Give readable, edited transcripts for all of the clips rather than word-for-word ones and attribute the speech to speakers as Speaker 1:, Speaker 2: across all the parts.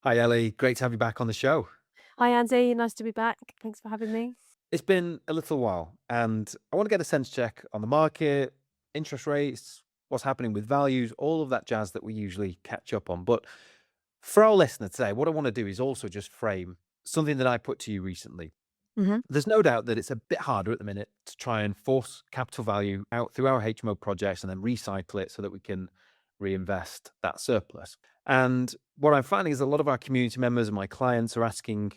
Speaker 1: Hi, Ellie. Great to have you back on the show.
Speaker 2: Hi, Andy. Nice to be back. Thanks for having me.
Speaker 1: It's been a little while, and I want to get a sense check on the market, interest rates, what's happening with values, all of that jazz that we usually catch up on. But for our listener today, what I want to do is also just frame something that I put to you recently.
Speaker 2: hmm
Speaker 1: There's no doubt that it's a bit harder at the minute to try and force capital value out through our HMO projects and then recycle it so that we can reinvest that surplus. And what I'm finding is a lot of our community members and my clients are asking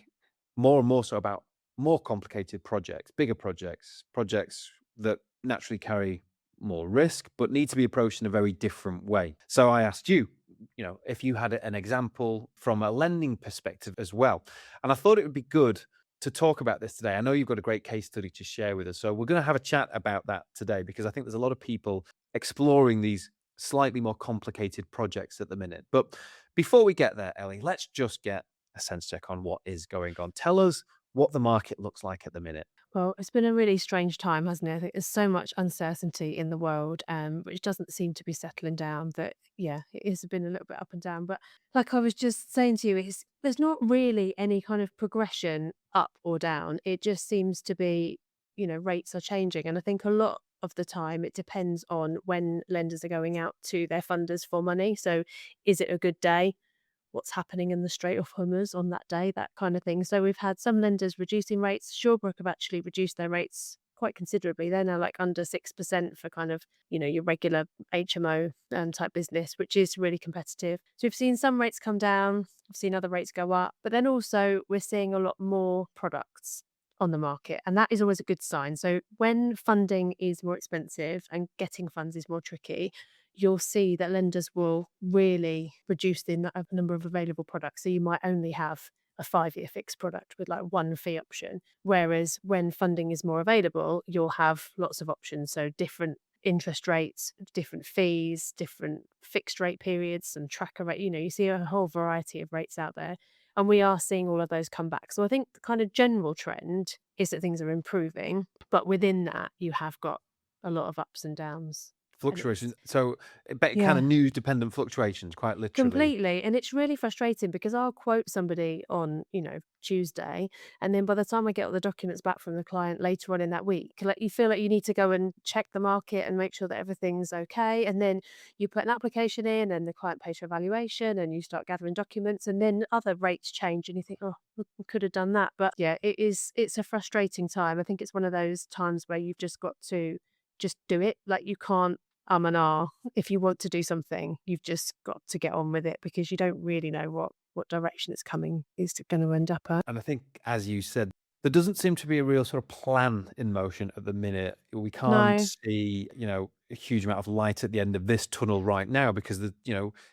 Speaker 1: more and more so about more complicated projects, bigger projects, projects that naturally carry more risk, but need to be approached in a very different way. So I asked you, if you had an example from a lending perspective as well. And I thought it would be good to talk about this today. I know you've got a great case study to share with us. So we're going to have a chat about that today because I think there's a lot of people exploring these slightly more complicated projects at the minute. But before we get there, Ellie, let's just get a sense check on what is going on. Tell us what the market looks like at the minute.
Speaker 2: Well, it's been a really strange time, hasn't it? I think there's so much uncertainty in the world, which doesn't seem to be settling down. That yeah, it has been a little bit up and down. But like I was just saying to you, there's not really any kind of progression up or down. It just seems to be, rates are changing, and I think a lot of the time it depends on when lenders are going out to their funders for money. So, is it a good day? What's happening in the Strait of Hormuz on that day, that kind of thing. So we've had some lenders reducing rates. Shawbrook have actually reduced their rates quite considerably. They're now like under 6% for kind of, your regular HMO type business, which is really competitive. So we've seen some rates come down, we've seen other rates go up, but then also we're seeing a lot more products on the market. And that is always a good sign. So when funding is more expensive and getting funds is more tricky, you'll see that lenders will really reduce the number of available products. So you might only have a 5-year fixed product with like one fee option. Whereas when funding is more available, you'll have lots of options. So different interest rates, different fees, different fixed rate periods, and tracker rate. You see a whole variety of rates out there. And we are seeing all of those come back. So I think the kind of general trend is that things are improving. But within that, you have got a lot of ups and downs. And
Speaker 1: Fluctuations.
Speaker 2: it's
Speaker 1: So, kind
Speaker 2: yeah,
Speaker 1: of news dependent fluctuations, quite literally.
Speaker 2: completely. And it's really frustrating because I'll quote somebody on, Tuesday, and then by the time I get all the documents back from the client later on in that week, like you feel like you need to go and check the market and make sure that everything's okay. And then you put an application in and the client pays for evaluation and you start gathering documents and then other rates change and you think, oh, we could have done that. But yeah, it's a frustrating time. I think it's one of those times where you've just got to just do it. Like you can't and ah. If you want to do something, you've just got to get on with it because you don't really know what direction it's coming is going to end up at.
Speaker 1: And I think, as you said, there doesn't seem to be a real sort of plan in motion at the minute. We can't
Speaker 2: No.
Speaker 1: see, a huge amount of light at the end of this tunnel right now because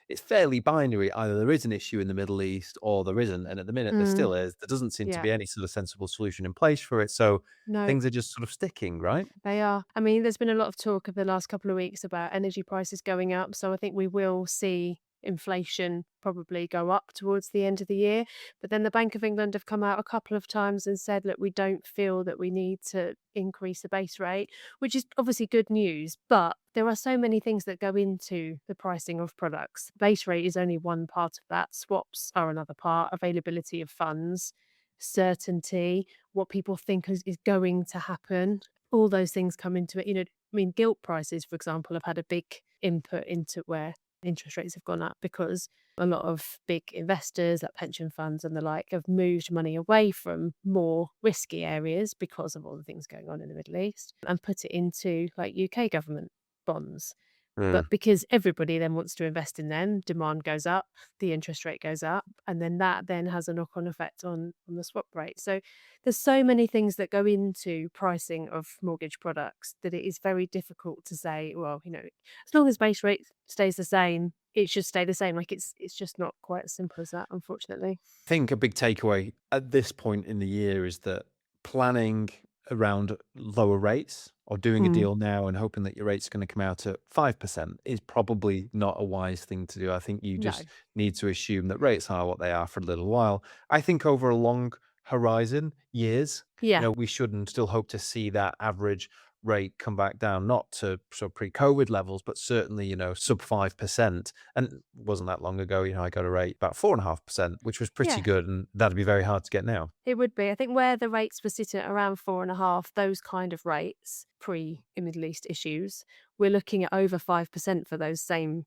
Speaker 1: it's fairly binary. Either there is an issue in the Middle East or there isn't. And at the minute there
Speaker 2: Mm,
Speaker 1: still is. There doesn't seem to
Speaker 2: yeah.
Speaker 1: be any sort of sensible solution in place for it. So
Speaker 2: No.
Speaker 1: things are just sort of sticking, right?
Speaker 2: They are. I mean, there's been a lot of talk over the last couple of weeks about energy prices going up. So I think we will see inflation probably go up towards the end of the year. But then the Bank of England have come out a couple of times and said, look, we don't feel that we need to increase the base rate, which is obviously good news. But there are so many things that go into the pricing of products. Base rate is only one part of that. Swaps are another part, availability of funds, certainty, what people think is going to happen. All those things come into it. I mean, gilt prices, for example, have had a big input into where interest rates have gone up because a lot of big investors, like pension funds and the like, have moved money away from more risky areas because of all the things going on in the Middle East and put it into like UK government bonds. But because everybody then wants to invest in them, demand goes up, the interest rate goes up, and then that then has a knock-on effect on the swap rate. So there's so many things that go into pricing of mortgage products that it is very difficult to say, well, as long as base rate stays the same, it should stay the same. Like it's just not quite as simple as that, unfortunately.
Speaker 1: Think a big takeaway at this point in the year is that planning around lower rates or doing a
Speaker 2: Mm,
Speaker 1: deal now and hoping that your rate's going to come out at 5% is probably not a wise thing to do. I think you
Speaker 2: no.
Speaker 1: just need to assume that rates are what they are for a little while. I think over a long horizon, years,
Speaker 2: Yeah.
Speaker 1: we should and still hope to see that average rate come back down, not to sort of pre-COVID levels, but certainly, sub 5%. And it wasn't that long ago, I got a rate about 4.5%, which was pretty
Speaker 2: Yeah,
Speaker 1: good. And that'd be very hard to get now.
Speaker 2: it would be. I think where the rates were sitting at around 4.5, those kind of rates, pre-Middle East issues, we're looking at over 5% for those same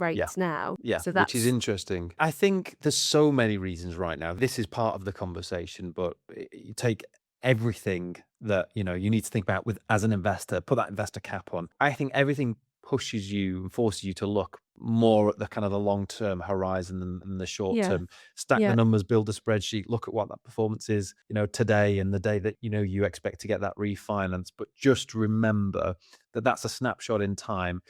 Speaker 1: Yeah.
Speaker 2: rates now.
Speaker 1: Yeah,
Speaker 2: So
Speaker 1: which is
Speaker 2: that's
Speaker 1: interesting. I think there's so many reasons right now. This is part of the conversation, but you take everything that, you need to think about with as an investor, put that investor cap on. I think everything pushes you and forces you to look more at the kind of the long-term horizon than the short
Speaker 2: yeah,
Speaker 1: term. Stack the
Speaker 2: yeah,
Speaker 1: numbers, build a spreadsheet, look at what that performance is, today and the day that, you expect to get that refinance. But just remember that that's a snapshot in time.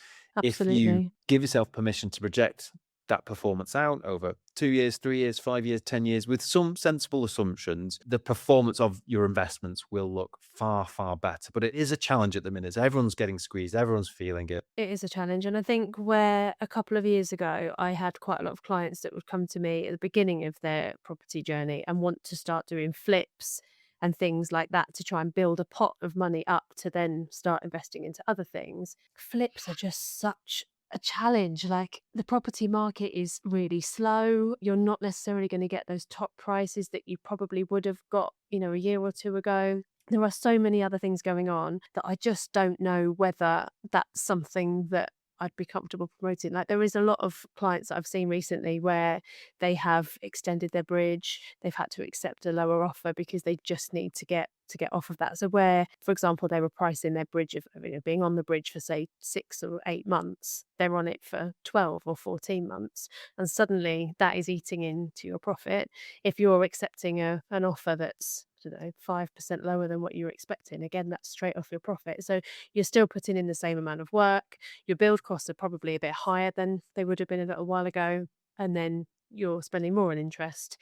Speaker 1: If you
Speaker 2: absolutely.
Speaker 1: give yourself permission to project that performance out over 2 years, 3 years, 5 years, 10 years with some sensible assumptions, the performance of your investments will look far, far better. But it is a challenge at the minute. Everyone's getting squeezed, everyone's feeling it.
Speaker 2: It is a challenge. And I think where a couple of years ago, I had quite a lot of clients that would come to me at the beginning of their property journey and want to start doing flips and things like that to try and build a pot of money up to then start investing into other things. Flips are just such a challenge. Like the property market is really slow. You're not necessarily going to get those top prices that you probably would have got, a year or two ago. There are so many other things going on that I just don't know whether that's something that I'd be comfortable promoting. Like there is a lot of clients that I've seen recently where they have extended their bridge, they've had to accept a lower offer because they just need to get off of that. So where, for example, they were pricing their bridge of being on the bridge for say 6 or 8 months, they're on it for 12 or 14 months, and suddenly that is eating into your profit. If you're accepting an offer that's, I don't know, 5% lower than what you were expecting, again, that's straight off your profit. So you're still putting in the same amount of work. Your build costs are probably a bit higher than they would have been a little while ago. And then you're spending more on interest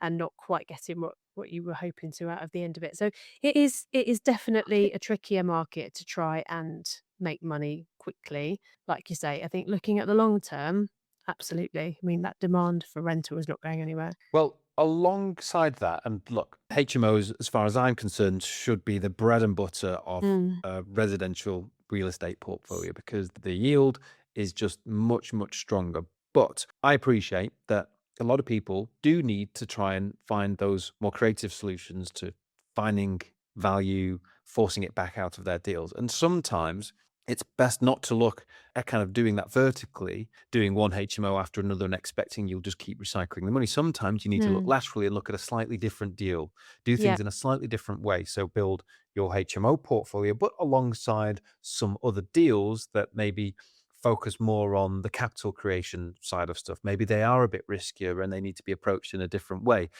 Speaker 2: and not quite getting what you were hoping to out of the end of it. So it is definitely a trickier market to try and make money quickly. Like you say, I think looking at the long term, absolutely. I mean, that demand for rental is not going anywhere.
Speaker 1: Well, alongside that, and look, HMOs, as far as I'm concerned, should be the bread and butter of
Speaker 2: Mm,
Speaker 1: a residential real estate portfolio because the yield is just much, much stronger. But I appreciate that a lot of people do need to try and find those more creative solutions to finding value, forcing it back out of their deals. And sometimes it's best not to look at kind of doing that vertically, doing one HMO after another and expecting you'll just keep recycling the money. Sometimes you need to look
Speaker 2: mm,
Speaker 1: laterally and look at a slightly different deal, do
Speaker 2: yeah.
Speaker 1: things in a slightly different way. So build your HMO portfolio, but alongside some other deals that maybe focus more on the capital creation side of stuff. Maybe they are a bit riskier and they need to be approached in a different way.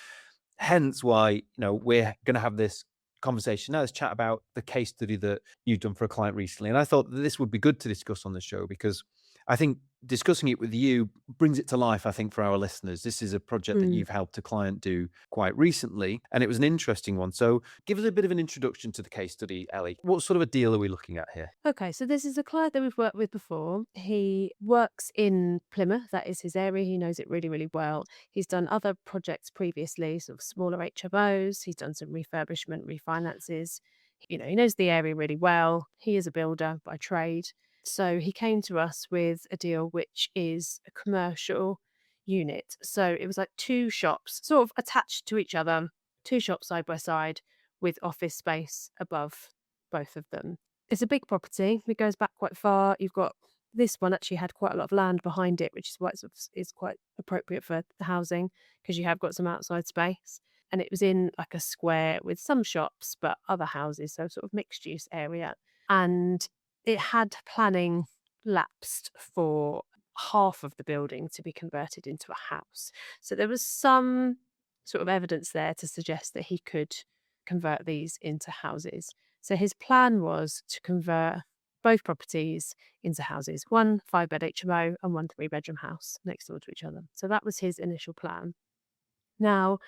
Speaker 1: Hence why, we're going to have this conversation now. Let's chat about the case study that you've done for a client recently. And I thought that this would be good to discuss on the show because I think discussing it with you brings it to life, I think, for our listeners. This is a project that
Speaker 2: Mm.
Speaker 1: you've helped a client do quite recently, and it was an interesting one. So give us a bit of an introduction to the case study, Ellie. What sort of a deal are we looking at here?
Speaker 2: Okay, so this is a client that we've worked with before. He works in Plymouth, that is his area. He knows it really, really well. He's done other projects previously, sort of smaller HMOs. He's done some refurbishment, refinances. He knows the area really well. He is a builder by trade. So he came to us with a deal which is a commercial unit. So it was like two shops, sort of attached to each other, two shops side by side with office space above both of them. It's a big property. It goes back quite far. You've got this one actually had quite a lot of land behind it, which is why is quite appropriate for the housing because you have got some outside space. And it was in like a square with some shops, but other houses, so sort of mixed use area. And it had planning lapsed for half of the building to be converted into a house. So there was some sort of evidence there to suggest that he could convert these into houses. So his plan was to convert both properties into houses, one 5-bed HMO and one 3-bedroom house next door to each other. So that was his initial plan. Now,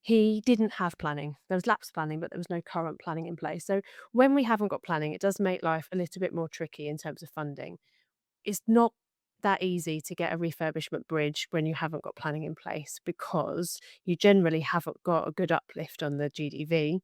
Speaker 2: he didn't have planning. There was lapse planning, but there was no current planning in place. So when we haven't got planning, it does make life a little bit more tricky in terms of funding. It's not that easy to get a refurbishment bridge when you haven't got planning in place because you generally haven't got a good uplift on the GDV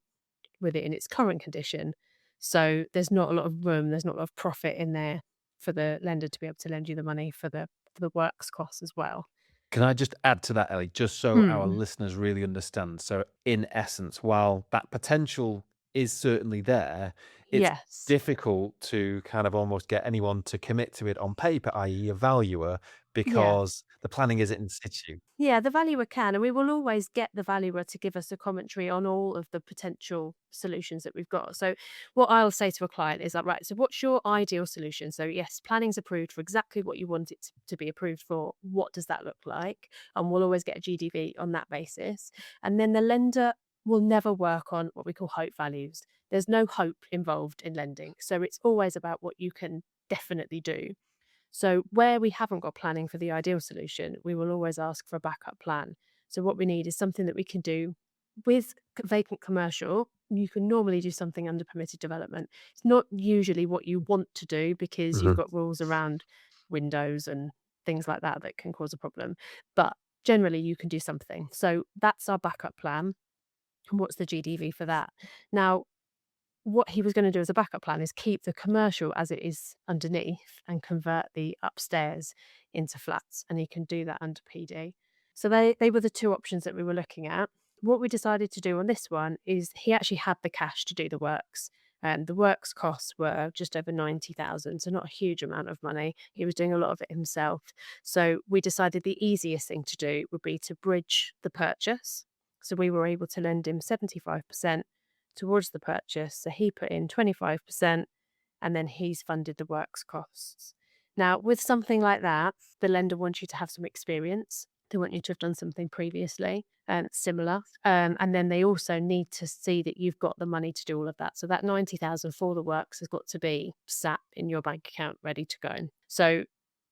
Speaker 2: with it in its current condition. So there's not a lot of room, there's not a lot of profit in there for the lender to be able to lend you the money for the works costs as well.
Speaker 1: Can I just add to that, Ellie, just so our
Speaker 2: Mm.
Speaker 1: listeners really understand? So, in essence, while that potential is certainly there, it's
Speaker 2: Yes.
Speaker 1: difficult to kind of almost get anyone to commit to it on paper, i.e., a valuer,
Speaker 2: Yeah.
Speaker 1: because the planning isn't in situ.
Speaker 2: Yeah, the valuer can, and we will always get the valuer to give us a commentary on all of the potential solutions that we've got. So, what I'll say to a client is like, right, so what's your ideal solution? So, yes, planning's approved for exactly what you want it to be approved for. What does that look like? And we'll always get a GDV on that basis. And then the lender will never work on what we call hope values. There's no hope involved in lending. So, it's always about what you can definitely do. So where we haven't got planning for the ideal solution, we will always ask for a backup plan. So what we need is something that we can do with vacant commercial. You can normally do something under permitted development. It's not usually what you want to do because you've
Speaker 1: Mhm.
Speaker 2: got rules around windows and things like that that can cause a problem. But generally, you can do something. So that's our backup plan. And what's the GDV for that? Now, what he was gonna do as a backup plan is keep the commercial as it is underneath and convert the upstairs into flats, and he can do that under PD. So they were the 2 options that we were looking at. What we decided to do on this one is he actually had the cash to do the works, and the works costs were just over 90,000, so not a huge amount of money. He was doing a lot of it himself. So we decided the easiest thing to do would be to bridge the purchase. So we were able to lend him 75% towards the purchase. So he put in 25% and then he's funded the works costs. Now, with something like that, the lender wants you to have some experience. They want you to have done something previously similar. And then they also need to see that you've got the money to do all of that. So that 90,000 for the works has got to be sat in your bank account ready to go. So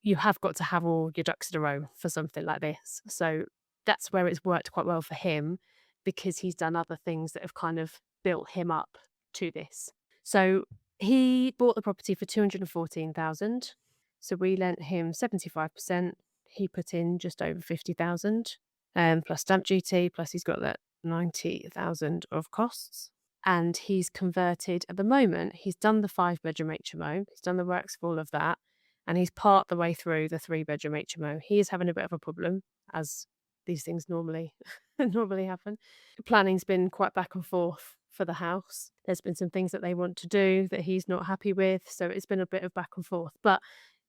Speaker 2: you have got to have all your ducks in a row for something like this. So that's where it's worked quite well for him because he's done other things that have kind of built him up to this. So he bought the property for 214,000. So we lent him 75%. He put in just over 50,000, plus stamp duty, plus he's got that 90,000 of costs. And he's converted at the moment, he's done the 5-bedroom HMO, he's done the works for all of that, and he's part the way through the 3-bedroom HMO. He is having a bit of a problem, as these things normally normally happen. Planning's been quite back and forth for the house. There's been some things that they want to do that he's not happy with, so it's been a bit of back and forth. But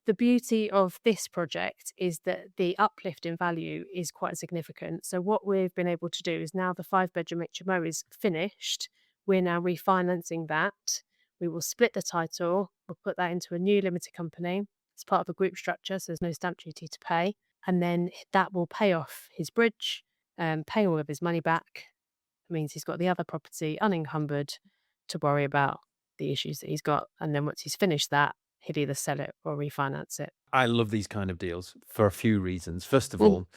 Speaker 2: the beauty of this project is that the uplift in value is quite significant. So what we've been able to do is now the 5-bedroom HMO is finished. We're now refinancing that. We will split the title. We'll put that into a new limited company. It's part of a group structure, so there's no stamp duty to pay. And then that will pay off his bridge, pay all of his money back. It means he's got the other property unencumbered to worry about the issues that he's got. And then once he's finished that, he'd either sell it or refinance it.
Speaker 1: I love these kind of deals for a few reasons. First of
Speaker 2: Mm.
Speaker 1: all,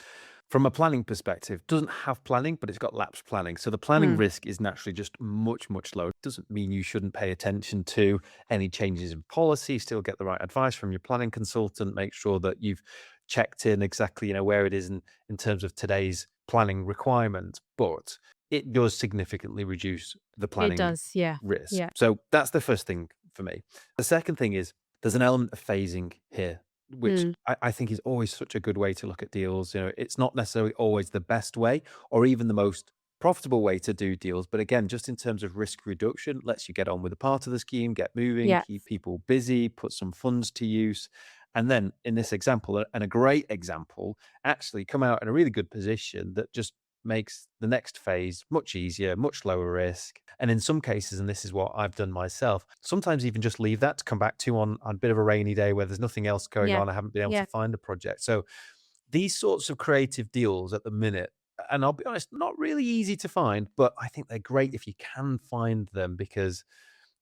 Speaker 1: from a planning perspective, doesn't have planning, but it's got lapse planning. So the planning
Speaker 2: Mm.
Speaker 1: risk is naturally just much, much lower. Doesn't mean you shouldn't pay attention to any changes in policy, still get the right advice from your planning consultant, make sure that you've checked in exactly, where it is in terms of today's planning requirements. But it does significantly reduce the
Speaker 2: It
Speaker 1: planning
Speaker 2: does, yeah.
Speaker 1: risk.
Speaker 2: Yeah.
Speaker 1: So that's the first thing for me. The second thing is there's an element of phasing here, which
Speaker 2: Mm.
Speaker 1: I think is always such a good way to look at deals. It's not necessarily always the best way or even the most profitable way to do deals. But again, just in terms of risk reduction, lets you get on with a part of the scheme, get moving,
Speaker 2: Yeah.
Speaker 1: keep people busy, put some funds to use. And then in this example, and a great example, actually come out in a really good position that just makes the next phase much easier, much lower risk. And in some cases, and this is what I've done myself, sometimes even just leave that to come back to on a bit of a rainy day where there's nothing else going
Speaker 2: Yeah.
Speaker 1: on. I haven't been able to
Speaker 2: Yeah.
Speaker 1: find a project. So these sorts of creative deals at the minute, and I'll be honest, not really easy to find, but I think they're great if you can find them because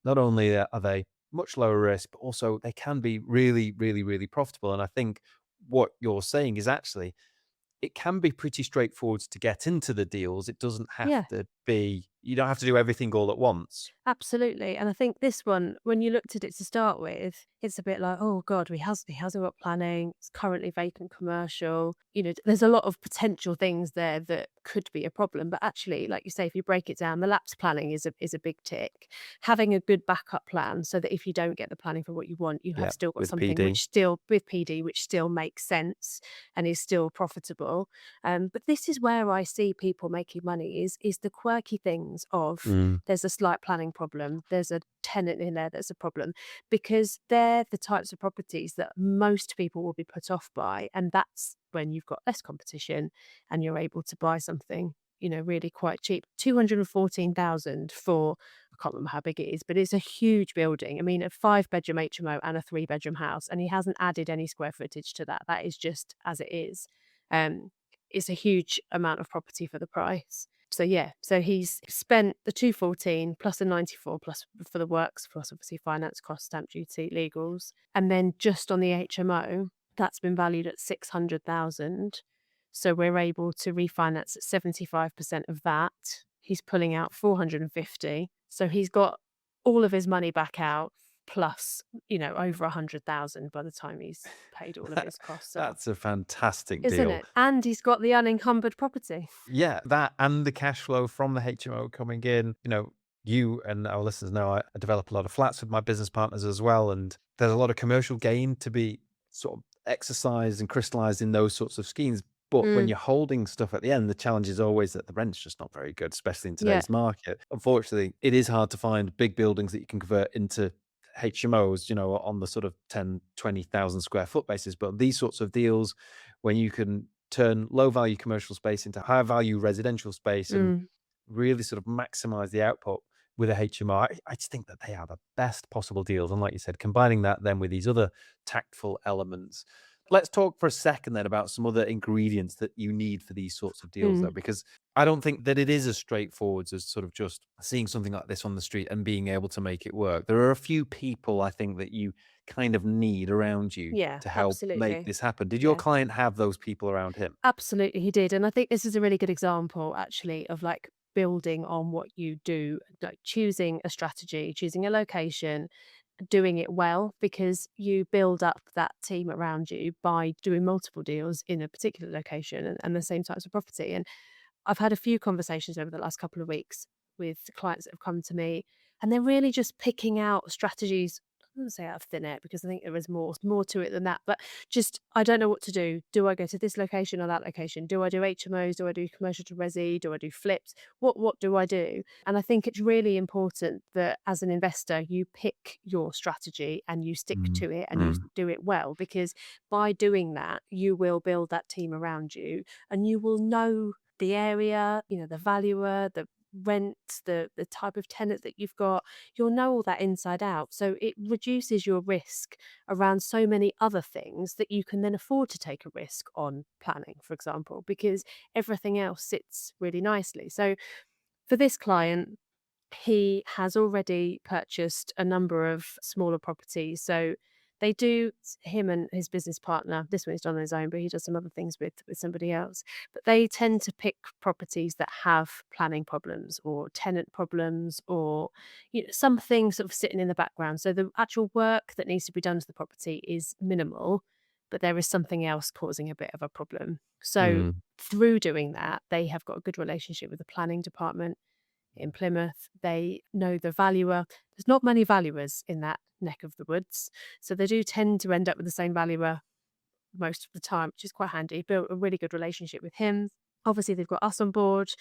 Speaker 1: not only are they much lower risk, but also they can be really, really, really profitable. And I think what you're saying is actually it can be pretty straightforward to get into the deals. It doesn't have
Speaker 2: Yeah.
Speaker 1: to be you don't have to do everything all at once.
Speaker 2: Absolutely, and I think this one, when you looked at it to start with, it's a bit like, "Oh god, he hasn't got planning, it's currently vacant commercial." There's a lot of potential things there that could be a problem, but actually, like you say, if you break it down, the lapse planning is a big tick. Having a good backup plan so that if you don't get the planning for what you want, you have
Speaker 1: Yeah,
Speaker 2: still got
Speaker 1: with
Speaker 2: something
Speaker 1: PD.
Speaker 2: which still with PD, which still makes sense and is still profitable. But this is where I see people making money is the quirky things of
Speaker 1: Mm.
Speaker 2: there's a slight planning problem, there's a tenant in there that's a problem, because they're the types of properties that most people will be put off by. And that's when you've got less competition and you're able to buy something, really quite cheap. 214,000 for, I can't remember how big it is, but it's a huge building. I mean, a 5-bedroom HMO and a 3-bedroom house, and he hasn't added any square footage to that. That is just as it is. Um, it's a huge amount of property for the price. So yeah, so he's spent the 214 plus the 94 plus for the works, plus obviously finance costs, stamp duty, legals. And then just on the HMO, that's been valued at 600,000. So we're able to refinance at 75% of that. He's pulling out 450. So he's got all of his money back out plus, over 100,000 by the time he's paid all of his costs off.
Speaker 1: That's a fantastic
Speaker 2: Isn't
Speaker 1: deal.
Speaker 2: it? And he's got the unencumbered property.
Speaker 1: Yeah, that and the cash flow from the HMO coming in. You and our listeners know I develop a lot of flats with my business partners as well, and there's a lot of commercial gain to be sort of exercised and crystallized in those sorts of schemes. But when
Speaker 2: Mm,
Speaker 1: you're holding stuff at the end, the challenge is always that the rent's just not very good, especially in
Speaker 2: yeah.
Speaker 1: today's market. Unfortunately, it is hard to find big buildings that you can convert into HMOs, on the sort of 10, 20,000 square foot basis. But these sorts of deals, when you can turn low value commercial space into high value residential space and
Speaker 2: Mm,
Speaker 1: really sort of maximize the output with a HMO. I just think that they are the best possible deals. And like you said, combining that then with these other tactful elements. Let's talk for a second then about some other ingredients that you need for these sorts of deals,
Speaker 2: mm.
Speaker 1: though, because I don't think that it is as straightforward as sort of just seeing something like this on the street and being able to make it work. There are a few people I think that you kind of need around you
Speaker 2: Yeah,
Speaker 1: to help make
Speaker 2: absolutely.
Speaker 1: this happen. Did your
Speaker 2: Yeah,
Speaker 1: client have those people around him?
Speaker 2: absolutely, he did, and I think this is a really good example actually of, like, building on what you do, like choosing a strategy, choosing a location, doing it well, because you build up that team around you by doing multiple deals in a particular location and the same types of property. And I've had a few conversations over the last couple of weeks with clients that have come to me, and they're really just picking out strategies. I wouldn't say out of thin air because I think there is more to it than that. But just I don't know what to do. Do I go to this location or that location? Do I do HMOs? Do I do commercial to resi? Do I do flips? What do I do? And I think it's really important that as an investor you pick your strategy and you stick
Speaker 1: Mm,
Speaker 2: to it and you
Speaker 1: mm,
Speaker 2: do it well, because by doing that you will build that team around you and you will know the area, the valuer, the rent, the type of tenant that you've got. You'll know all that inside out. So it reduces your risk around so many other things that you can then afford to take a risk on planning, for example, because everything else sits really nicely. So for this client, he has already purchased a number of smaller properties. So they do him and his business partner. This one he's done on his own, but he does some other things with somebody else. But they tend to pick properties that have planning problems or tenant problems or something sort of sitting in the background. So the actual work that needs to be done to the property is minimal, but there is something else causing a bit of a problem. So
Speaker 1: mm.
Speaker 2: through doing that, they have got a good relationship with the planning department in Plymouth. They know the valuer. There's not many valuers in that neck of the woods, so they do tend to end up with the same valuer most of the time, which is quite handy. Built a really good relationship with him. Obviously, they've got us on board.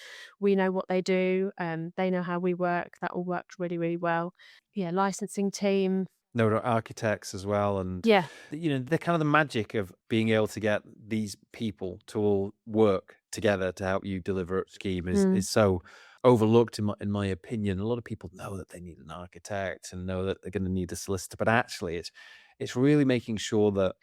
Speaker 2: We know what they do. They know how we work. That all worked really, really well. Yeah, licensing team.
Speaker 1: There are architects as well, and
Speaker 2: Yeah.
Speaker 1: the kind of the magic of being able to get these people to all work together to help you deliver a scheme is
Speaker 2: Mm,
Speaker 1: is so overlooked in my opinion. A lot of people know that they need an architect and know that they're going to need a solicitor, but actually, it's really making sure that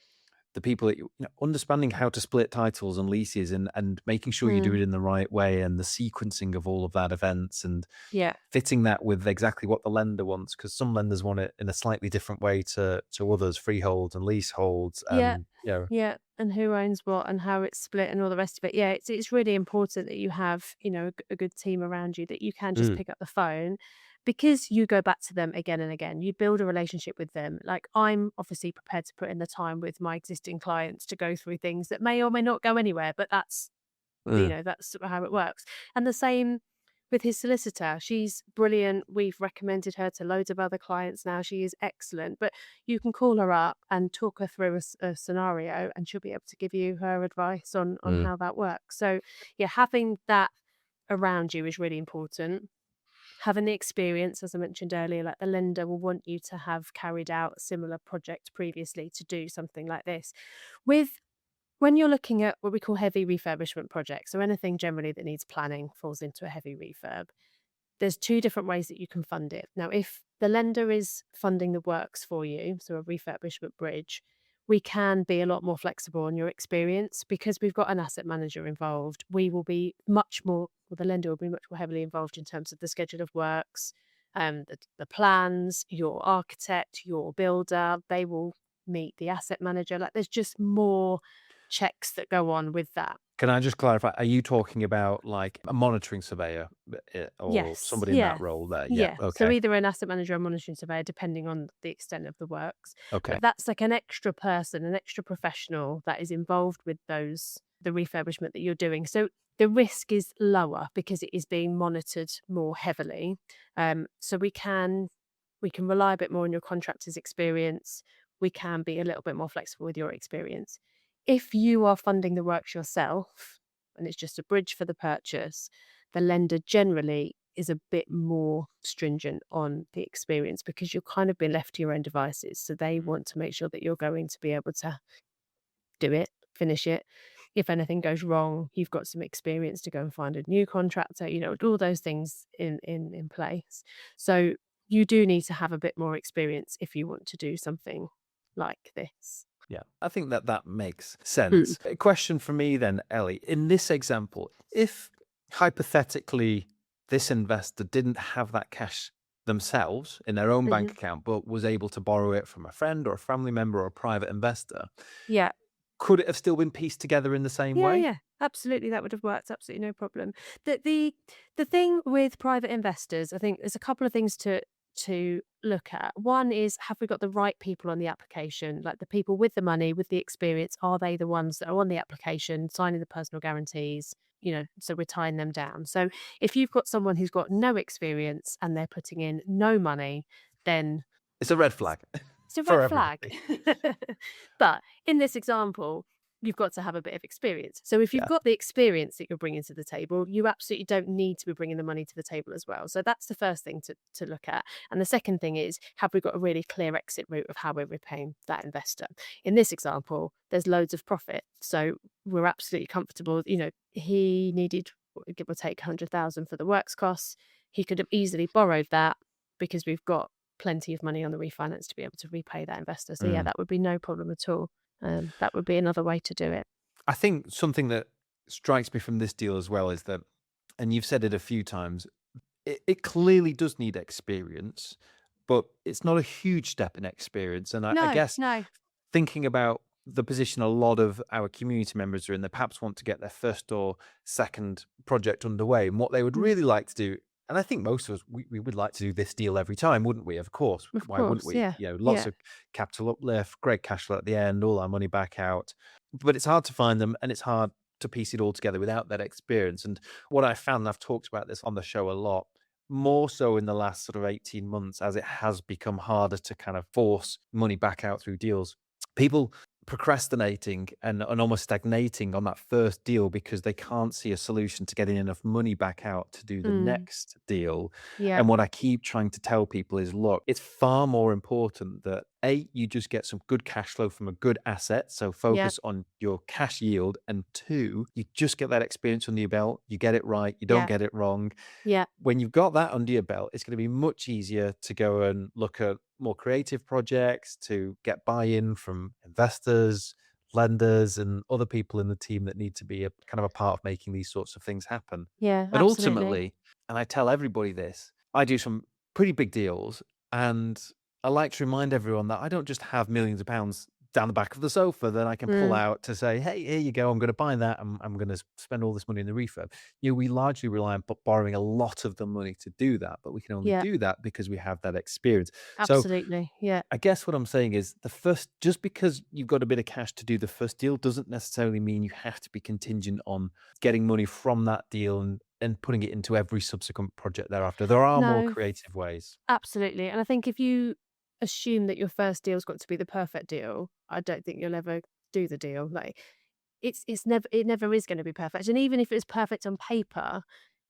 Speaker 1: the people that understanding how to split titles and leases, and making sure you do
Speaker 2: Mm.
Speaker 1: it in the right way, and the sequencing of all of that events, and
Speaker 2: Yeah.
Speaker 1: fitting that with exactly what the lender wants, because some lenders want it in a slightly different way to others, freeholds and leaseholds,
Speaker 2: Yeah.
Speaker 1: and
Speaker 2: Yeah. And who owns what and how it's split and all the rest of it. Yeah, it's really important that you have, a good team around you that you can just
Speaker 1: Mm,
Speaker 2: pick up the phone because you go back to them again and again. You build a relationship with them. Like I'm obviously prepared to put in the time with my existing clients to go through things that may or may not go anywhere, but
Speaker 1: mm.
Speaker 2: that's sort of how it works. And the same with his solicitor. She's brilliant. We've recommended her to loads of other clients now. She is excellent. But you can call her up and talk her through a scenario, and she'll be able to give you her advice on
Speaker 1: Mm.
Speaker 2: how that works. So, yeah, having that around you is really important. Having the experience, as I mentioned earlier, like the lender will want you to have carried out a similar project previously to do something like this. With when you're looking at what we call heavy refurbishment projects, or anything generally that needs planning falls into a heavy refurb, there's two different ways that you can fund it. Now, if the lender is funding the works for you, so a refurbishment bridge, we can be a lot more flexible on your experience because we've got an asset manager involved. We will be much more, well, the lender will be much more heavily involved in terms of the schedule of works, the plans, your architect, your builder. They will meet the asset manager. Like there's just more checks that go on with that.
Speaker 1: Can I just clarify? Are you talking about like a monitoring surveyor, or
Speaker 2: Yes.
Speaker 1: somebody in that
Speaker 2: Yeah.
Speaker 1: role there? Yeah.
Speaker 2: Yeah. So
Speaker 1: Okay.
Speaker 2: either an asset manager or monitoring surveyor, depending on the extent of the works.
Speaker 1: Okay.
Speaker 2: But that's like an extra person, an extra professional that is involved with the refurbishment that you're doing. So the risk is lower because it is being monitored more heavily. So we can rely a bit more on your contractor's experience. We can be a little bit more flexible with your experience. If you are funding the works yourself and it's just a bridge for the purchase, the lender generally is a bit more stringent on the experience because you're kind of been left to your own devices. So they want to make sure that you're going to be able to do it, finish it. If anything goes wrong, you've got some experience to go and find a new contractor, all those things in place. So you do need to have a bit more experience if you want to do something like this.
Speaker 1: Yeah, I think that makes
Speaker 2: Mm.
Speaker 1: sense. A question for me then, Ellie. In this example, if hypothetically this investor didn't have that cash themselves in their own bank
Speaker 2: Mhm.
Speaker 1: account, but was able to borrow it from a friend or a family member or a private investor,
Speaker 2: Yeah.
Speaker 1: could it have still been pieced together in the same
Speaker 2: Yeah,
Speaker 1: way?
Speaker 2: yeah, absolutely. That would have worked. Absolutely no problem. The thing with private investors, I think there's a couple of things to look at. One is have we got the right people on the application? Like the people with the money, with the experience, are they the ones that are on the application, signing the personal guarantees? So we're tying them down. So if you've got someone who's got no experience and they're putting in no money, then
Speaker 1: It's a red
Speaker 2: it's
Speaker 1: flag
Speaker 2: it's a
Speaker 1: for
Speaker 2: red flag.
Speaker 1: everybody.
Speaker 2: But in this example, you've got to have a bit of experience. So if you've
Speaker 1: Yeah.
Speaker 2: got the experience that you're bringing to the table, you absolutely don't need to be bringing the money to the table as well. So that's the first thing to look at. And the second thing is, have we got a really clear exit route of how we're repaying that investor? In this example, there's loads of profit. So we're absolutely comfortable. He needed, give or take, 100,000 for the works costs. He could have easily borrowed that because we've got plenty of money on the refinance to be able to repay that investor. So yeah,
Speaker 1: Mm.
Speaker 2: that would be no problem at all. That would be another way to do it.
Speaker 1: I think something that strikes me from this deal as well is that, and you've said it a few times, it clearly does need experience, but it's not a huge step in experience. And I
Speaker 2: No,
Speaker 1: guess
Speaker 2: no.
Speaker 1: thinking about the position a lot of our community members are in, they perhaps want to get their first or second project underway, and what they would
Speaker 2: Mm,
Speaker 1: really like to do. And I think most of us, we would like to do this deal every time, wouldn't we? Of course.
Speaker 2: of
Speaker 1: Why wouldn't
Speaker 2: course,
Speaker 1: we?
Speaker 2: yeah,
Speaker 1: Lots
Speaker 2: yeah.
Speaker 1: of capital uplift, great cash flow at the end, all our money back out. But it's hard to find them, and it's hard to piece it all together without that experience. And what I found, and I've talked about this on the show a lot, more so in the last sort of 18 months, as it has become harder to kind of force money back out through deals. People procrastinating and almost stagnating on that first deal because they can't see a solution to getting enough money back out to do the
Speaker 2: Mm,
Speaker 1: next deal.
Speaker 2: yeah,
Speaker 1: And what I keep trying to tell people is, look, it's far more important that A, you just get some good cash flow from a good asset. So
Speaker 2: yeah,
Speaker 1: focus on your cash yield. And two, you just get that experience under your belt. You get it right. You don't
Speaker 2: yeah,
Speaker 1: get it wrong.
Speaker 2: yeah,
Speaker 1: When you've got that under your belt, it's going to be much easier to go and look at more creative projects, to get buy-in from investors, lenders and other people in the team that need to be a kind of a part of making these sorts of things happen.
Speaker 2: Yeah,
Speaker 1: But
Speaker 2: absolutely.
Speaker 1: ultimately, and I tell everybody this, I do some pretty big deals, and I like to remind everyone that I don't just have millions of pounds down the back of the sofa that I can pull
Speaker 2: Mm,
Speaker 1: out to say, "Hey, here you go. I'm going to buy that. I'm going to spend all this money in the refurb." We largely rely on borrowing a lot of the money to do that, but we can only
Speaker 2: yeah,
Speaker 1: do that because we have that experience. So
Speaker 2: absolutely. Yeah.
Speaker 1: I guess what I'm saying is just because you've got a bit of cash to do the first deal doesn't necessarily mean you have to be contingent on getting money from that deal and putting it into every subsequent project thereafter. There are more
Speaker 2: No,
Speaker 1: creative ways.
Speaker 2: absolutely. And I think if you assume that your first deal's got to be the perfect deal, I don't think you'll ever do the deal. Like it never is going to be perfect. And even if it's perfect on paper,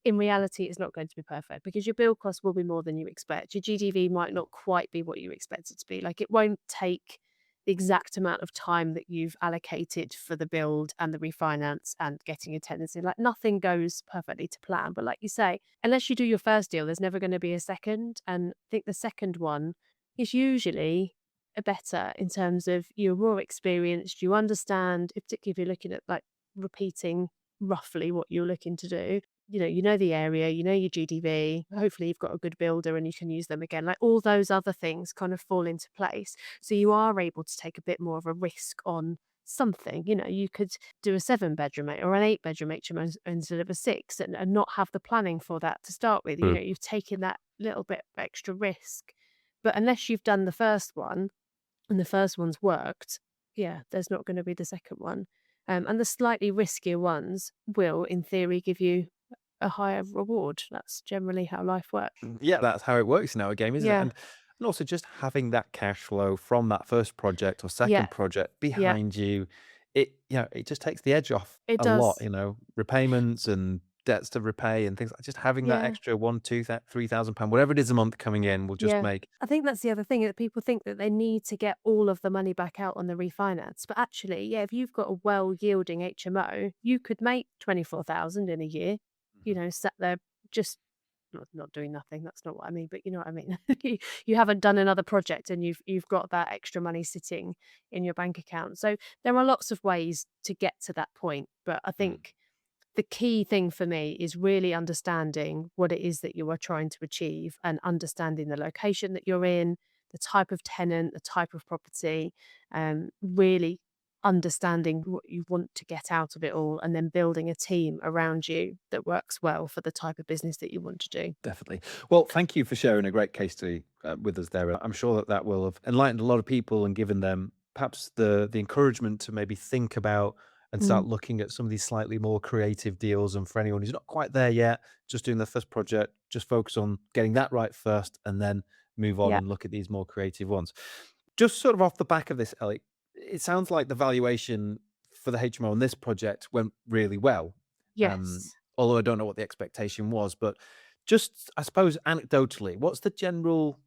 Speaker 2: in reality it's not going to be perfect because your build cost will be more than you expect. Your GDV might not quite be what you expect it to be. Like it won't take the exact amount of time that you've allocated for the build and the refinance and getting a tenancy. Like nothing goes perfectly to plan. But like you say, unless you do your first deal, there's never going to be a second. And I think the second one is usually a better in terms of you're more experienced, you understand, particularly if you're looking at like repeating roughly what you're looking to do. You know the area, you know your GDV. Hopefully, you've got a good builder and you can use them again. Like all those other things kind of fall into place. So you are able to take a bit more of a risk on something. You could do a 7 bedroom or an 8 bedroom HMO instead of a six and not have the planning for that to start with.
Speaker 1: True.
Speaker 2: You've taken that little bit of extra risk. But unless you've done the first one, and the first one's worked, yeah, there's not gonna be the second one. And the slightly riskier ones will, in theory, give you a higher reward. That's generally how life works.
Speaker 1: Yeah, that's how it works in our game, isn't it?
Speaker 2: Yeah,
Speaker 1: And also just having that cash flow from that first project or
Speaker 2: yeah,
Speaker 1: second project
Speaker 2: yeah,
Speaker 1: behind you, it just takes the edge off
Speaker 2: it
Speaker 1: a lot,
Speaker 2: does.
Speaker 1: repayments and debts to repay and things like just having that
Speaker 2: Yeah,
Speaker 1: extra one, two, £3,000, whatever it is a month coming in will just
Speaker 2: yeah.
Speaker 1: make
Speaker 2: I think that's the other thing that people think that they need to get all of the money back out on the refinance. But actually, yeah, if you've got a well-yielding HMO, you could make 24,000 in a year,
Speaker 1: Mhm.
Speaker 2: sat there just not doing nothing, that's not what I mean, but you know what I mean. You haven't done another project and you've got that extra money sitting in your bank account. So there are lots of ways to get to that point, but I
Speaker 1: Mm,
Speaker 2: think the key thing for me is really understanding what it is that you are trying to achieve and understanding the location that you're in, the type of tenant, the type of property, really understanding what you want to get out of it all, and then building a team around you that works well for the type of business that you want to do.
Speaker 1: definitely. Well, thank you for sharing a great case study with us there. I'm sure that that will have enlightened a lot of people and given them perhaps the encouragement to maybe think about and
Speaker 2: Mm,
Speaker 1: start looking at some of these slightly more creative deals. And for anyone who's not quite there yet, just doing the first project, just focus on getting that right first and then move on
Speaker 2: yeah.
Speaker 1: and look at these more creative ones. Just sort of off the back of this, Ellie, it sounds like the valuation for the HMO on this project went really well.
Speaker 2: Yes.
Speaker 1: Although I don't know what the expectation was, but just I suppose anecdotally, what's the general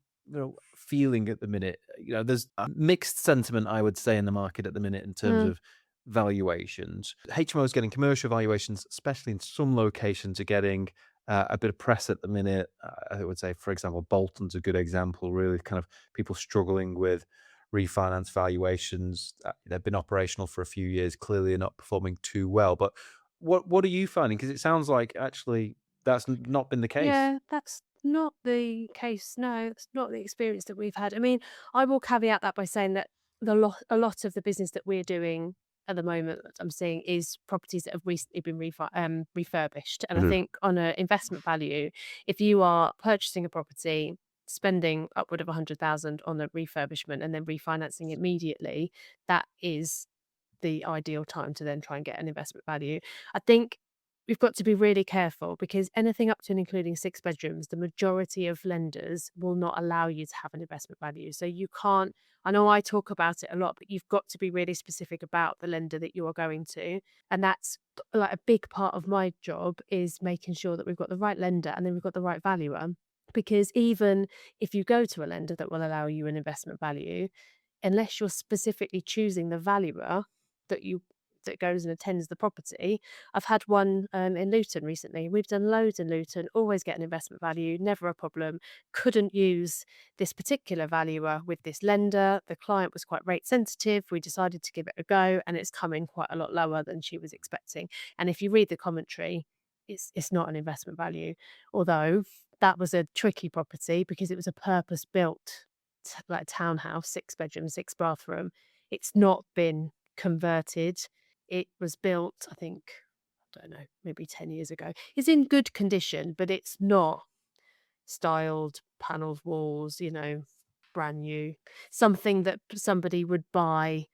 Speaker 1: feeling at the minute? There's a mixed sentiment, I would say, in the market at the minute in terms
Speaker 2: Mm,
Speaker 1: of valuations. HMOs getting commercial valuations, especially in some locations, are getting a bit of press at the minute. I would say, for example, Bolton's a good example. Really, kind of people struggling with refinance valuations. They've been operational for a few years. Clearly, are not performing too well. But what are you finding? Because it sounds like actually that's not been the case.
Speaker 2: yeah, that's not the case. No, it's not the experience that we've had. I mean, I will caveat that by saying that a lot of the business that we're doing at the moment that I'm seeing is properties that have recently been refurbished. And I
Speaker 1: Mhm.
Speaker 2: think on an investment value, if you are purchasing a property, spending upward of 100,000 on a refurbishment and then refinancing immediately, that is the ideal time to then try and get an investment value. I think we've got to be really careful because anything up to and including 6 bedrooms, the majority of lenders will not allow you to have an investment value. So you can't, I know I talk about it a lot, but you've got to be really specific about the lender that you are going to. And that's like a big part of my job is making sure that we've got the right lender and then we've got the right valuer. Because even if you go to a lender that will allow you an investment value, unless you're specifically choosing the valuer that that goes and attends the property. I've had one in Luton recently. We've done loads in Luton, always get an investment value, never a problem. Couldn't use this particular valuer with this lender. The client was quite rate sensitive. We decided to give it a go, and it's come in quite a lot lower than she was expecting. And if you read the commentary, it's not an investment value, although that was a tricky property because it was a purpose built like townhouse, 6 bedroom, 6 bathroom. It's not been converted. It was built, I think, I don't know, maybe 10 years ago. It's in good condition, but it's not styled, paneled walls, brand new. Something that somebody would buy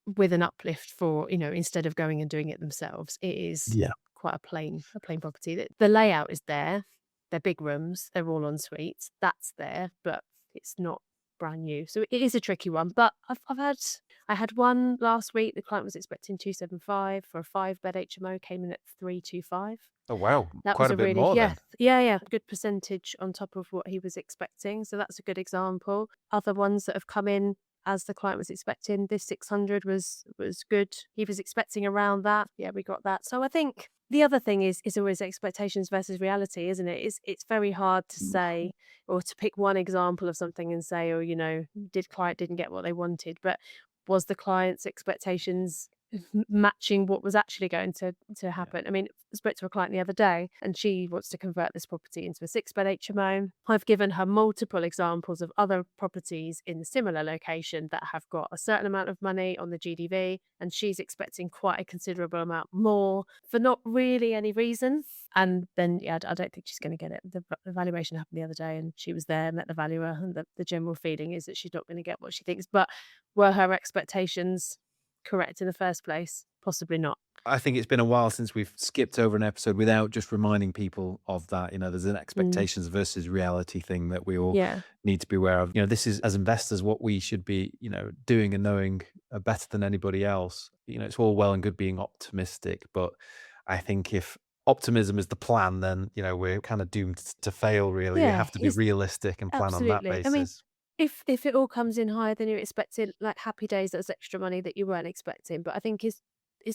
Speaker 2: with an uplift for, instead of going and doing it themselves. It is
Speaker 1: Yeah.
Speaker 2: quite a plain property. The layout is there. They're big rooms. They're all en suites. That's there, but it's not brand new. So it is a tricky one. But I had one last week. The client was expecting 275 for a 5 bed HMO, came in at 325.
Speaker 1: Oh, wow.
Speaker 2: That was
Speaker 1: Quite a
Speaker 2: a
Speaker 1: bit
Speaker 2: really
Speaker 1: more then.
Speaker 2: good percentage on top of what he was expecting, so that's a good example. Other ones that have come in as the client was expecting, this 600 was good. He was expecting around that. Yeah, we got that. So I think the other thing is always expectations versus reality, isn't it? It's very hard to say or to pick one example of something and say, "Oh, did client didn't get what they wanted," but was the client's expectations matching what was actually going to
Speaker 1: Yeah.
Speaker 2: happen? I mean, I spoke to a client the other day and she wants to convert this property into a 6 bed HMO. I've given her multiple examples of other properties in a similar location that have got a certain amount of money on the GDV, and she's expecting quite a considerable amount more for not really any reason. And then, yeah, I don't think she's going to get it. The valuation happened the other day and she was there, met the valuer, and the general feeling is that she's not going to get what she thinks. But were her expectations correct in the first place? Possibly not.
Speaker 1: I think it's been a while since we've skipped over an episode without just reminding people of that. There's an
Speaker 2: Mm,
Speaker 1: expectations versus reality thing that we all
Speaker 2: yeah.
Speaker 1: need to be aware of. This is as investors what we should be, doing and knowing better than anybody else. It's all well and good being optimistic, but I think if optimism is the plan, then, we're kind of doomed to fail, really. We
Speaker 2: Yeah,
Speaker 1: have to be
Speaker 2: it's
Speaker 1: realistic and plan on that
Speaker 2: absolutely. I mean,
Speaker 1: basis.
Speaker 2: if it all comes in higher than you expected, like happy days, that's extra money that you weren't expecting. But I think it's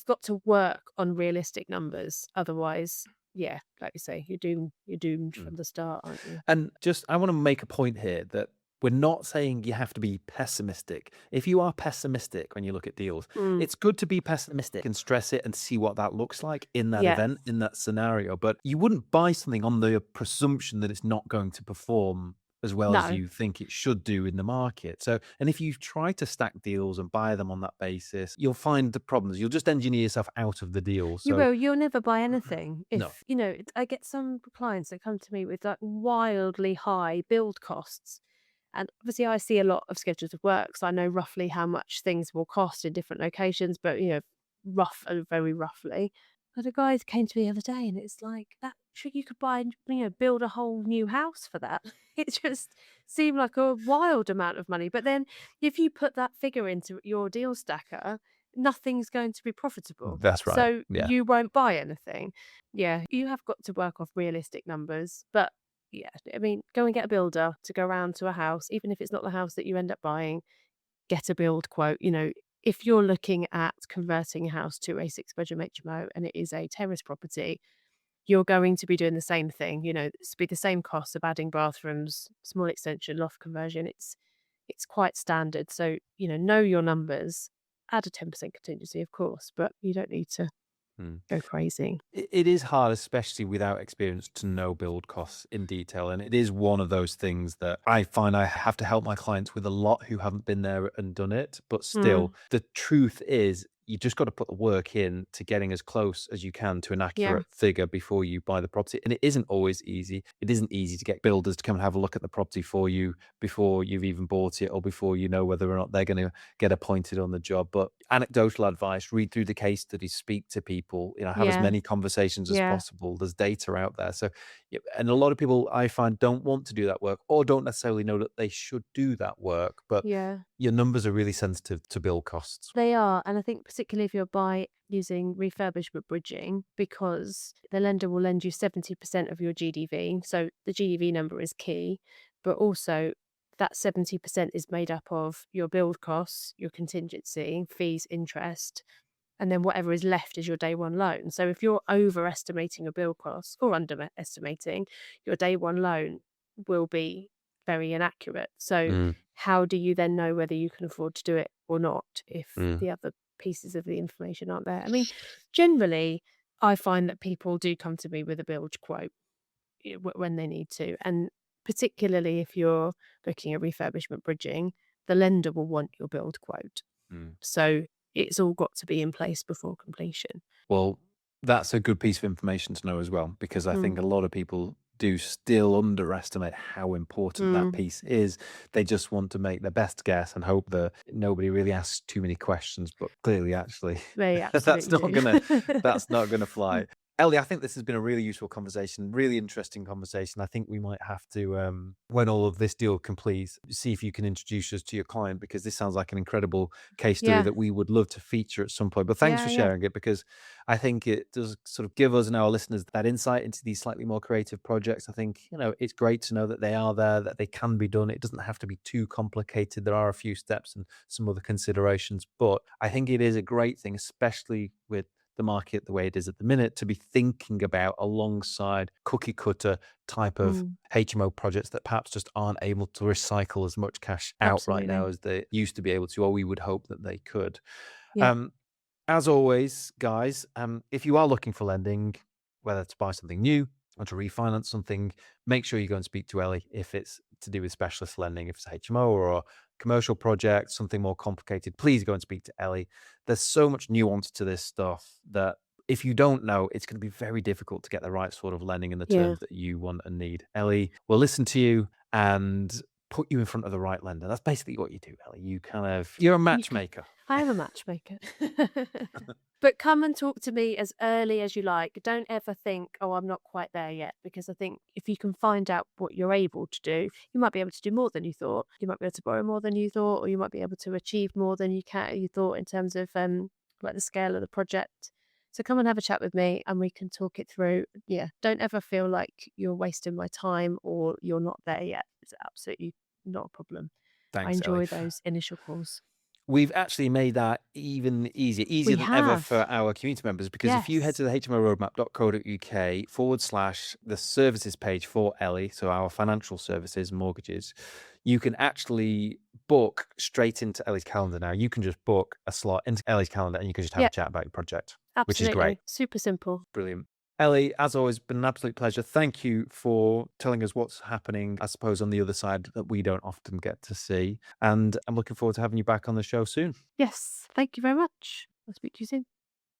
Speaker 2: got to work on realistic numbers. Otherwise, yeah, like you say, you're doomed
Speaker 1: Mm.
Speaker 2: from the start, aren't you?
Speaker 1: And just, I want to make a point here that we're not saying you have to be pessimistic. If you are pessimistic when you look at deals,
Speaker 2: Mm,
Speaker 1: it's good to be pessimistic and stress it and see what that looks like in that
Speaker 2: yeah.
Speaker 1: event, in that scenario. But you wouldn't buy something on the presumption that it's not going to perform as well as
Speaker 2: No,
Speaker 1: you think it should do in the market. So, and if you try to stack deals and buy them on that basis, you'll find the problems. You'll just engineer yourself out of the deal.
Speaker 2: you
Speaker 1: So,
Speaker 2: will. You'll never buy anything
Speaker 1: no,
Speaker 2: if I get some clients that come to me with like wildly high build costs. And obviously, I see a lot of schedules of work, so I know roughly how much things will cost in different locations, but very roughly. But a guy came to me the other day, and it's like that. Sure, you could buy, build a whole new house for that. It just seemed like a wild amount of money. But then, if you put that figure into your deal stacker, nothing's going to be profitable,
Speaker 1: that's right.
Speaker 2: so
Speaker 1: Yeah.
Speaker 2: you won't buy anything. Yeah, you have got to work off realistic numbers, but yeah, I mean, go and get a builder to go round to a house, even if it's not the house that you end up buying, get a build quote. If you're looking at converting a house to a 6 bedroom HMO and it is a terrace property, you're going to be doing the same thing. It's be the same cost of adding bathrooms, small extension, loft conversion. It's quite standard. So, know your numbers, add a 10% contingency, of course, but you don't need to
Speaker 1: Hmm.
Speaker 2: go crazy.
Speaker 1: It is hard, especially without experience, to know build costs in detail. And it is one of those things that I find I have to help my clients with a lot who haven't been there and done it. But
Speaker 2: Mm,
Speaker 1: still, the truth is, you just got to put the work in to getting as close as you can to an
Speaker 2: yeah,
Speaker 1: accurate figure before you buy the property. And it isn't always easy. It isn't easy to get builders to come and have a look at the property for you before you've even bought it or before you know whether or not they're going to get appointed on the job. But anecdotal advice, read through the case studies, speak to people, have as
Speaker 2: yeah,
Speaker 1: many conversations as
Speaker 2: yeah,
Speaker 1: possible. There's data out there. So, yeah, and a lot of people I find don't want to do that work or don't necessarily know that they should do that work. But
Speaker 2: yeah.
Speaker 1: your numbers are really sensitive to bill costs.
Speaker 2: They are, and I think particularly if you're using refurbishment bridging, because the lender will lend you 70% of your GDV. So the GDV number is key, but also that 70% is made up of your build costs, your contingency, fees, interest, and then whatever is left is your day one loan. So if you're overestimating your bill costs or underestimating, your day one loan will be very inaccurate. So
Speaker 1: Mm,
Speaker 2: how do you then know whether you can afford to do it or not if
Speaker 1: mm,
Speaker 2: the other pieces of the information aren't there? I mean, generally, I find that people do come to me with a build quote when they need to. And particularly if you're looking at refurbishment bridging, the lender will want your build quote.
Speaker 1: mm.
Speaker 2: So it's all got to be in place before completion.
Speaker 1: Well, that's a good piece of information to know as well, because I
Speaker 2: Mm.
Speaker 1: think a lot of people do still underestimate how important that
Speaker 2: Mm.
Speaker 1: piece is. They just want to make their best guess and hope that nobody really asks too many questions, but clearly, actually,
Speaker 2: They
Speaker 1: that's
Speaker 2: absolutely
Speaker 1: not
Speaker 2: do.
Speaker 1: gonna that's not gonna fly. Ellie, I think this has been a really useful conversation, really interesting conversation. I think we might have to, when all of this deal completes, see if you can introduce us to your client, because this sounds like an incredible case study
Speaker 2: Yeah.
Speaker 1: that we would love to feature at some point. But thanks
Speaker 2: Yeah,
Speaker 1: for
Speaker 2: yeah.
Speaker 1: sharing it, because I think it does sort of give us and our listeners that insight into these slightly more creative projects. I think, it's great to know that they are there, that they can be done. It doesn't have to be too complicated. There are a few steps and some other considerations, but I think it is a great thing, especially with the market the way it is at the minute, to be thinking about alongside cookie cutter type of
Speaker 2: Mm.
Speaker 1: HMO projects that perhaps just aren't able to recycle as much cash out right now
Speaker 2: Absolutely.
Speaker 1: as they used to be able to, or we would hope that they could.
Speaker 2: Yeah.
Speaker 1: Um, as always, guys, if you are looking for lending, whether to buy something new or to refinance something, make sure you go and speak to Ellie if it's to do with specialist lending, if it's HMO or a commercial project, something more complicated. Please go and speak to Ellie. There's so much nuance to this stuff that if you don't know, it's going to be very difficult to get the right sort of lending in the
Speaker 2: Yeah.
Speaker 1: terms that you want and need. Ellie will listen to you and put you in front of the right lender. That's basically what you do, Ellie. You're a
Speaker 2: You can
Speaker 1: matchmaker.
Speaker 2: I am a matchmaker. But come and talk to me as early as you like. Don't ever think, "Oh, I'm not quite there yet," because I think if you can find out what you're able to do, you might be able to do more than you thought. You might be able to borrow more than you thought, or you might be able to achieve more than you thought in terms of, like, the scale of the project. So come and have a chat with me, and we can talk it through. Yeah, don't ever feel like you're wasting my time or you're not there yet. It's absolutely not a problem. I
Speaker 1: Thanks, Ellie.
Speaker 2: enjoy those initial calls.
Speaker 1: We've actually made that even easier,
Speaker 2: We
Speaker 1: easier than ever
Speaker 2: have.
Speaker 1: for our community members, because if you head
Speaker 2: Yes.
Speaker 1: to the hmoroadmap.co.uk/the services page for Ellie, so our financial services, mortgages, you can actually book straight into Ellie's calendar now. You can just book a slot into Ellie's calendar and you can just have a
Speaker 2: Yep,
Speaker 1: chat about your project, which is great.
Speaker 2: absolutely. Super simple.
Speaker 1: Brilliant. Ellie, as always, been an absolute pleasure. Thank you for telling us what's happening, I suppose, on the other side that we don't often get to see. And I'm looking forward to having you back on the show soon.
Speaker 2: Yes, thank you very much. I'll speak to you soon.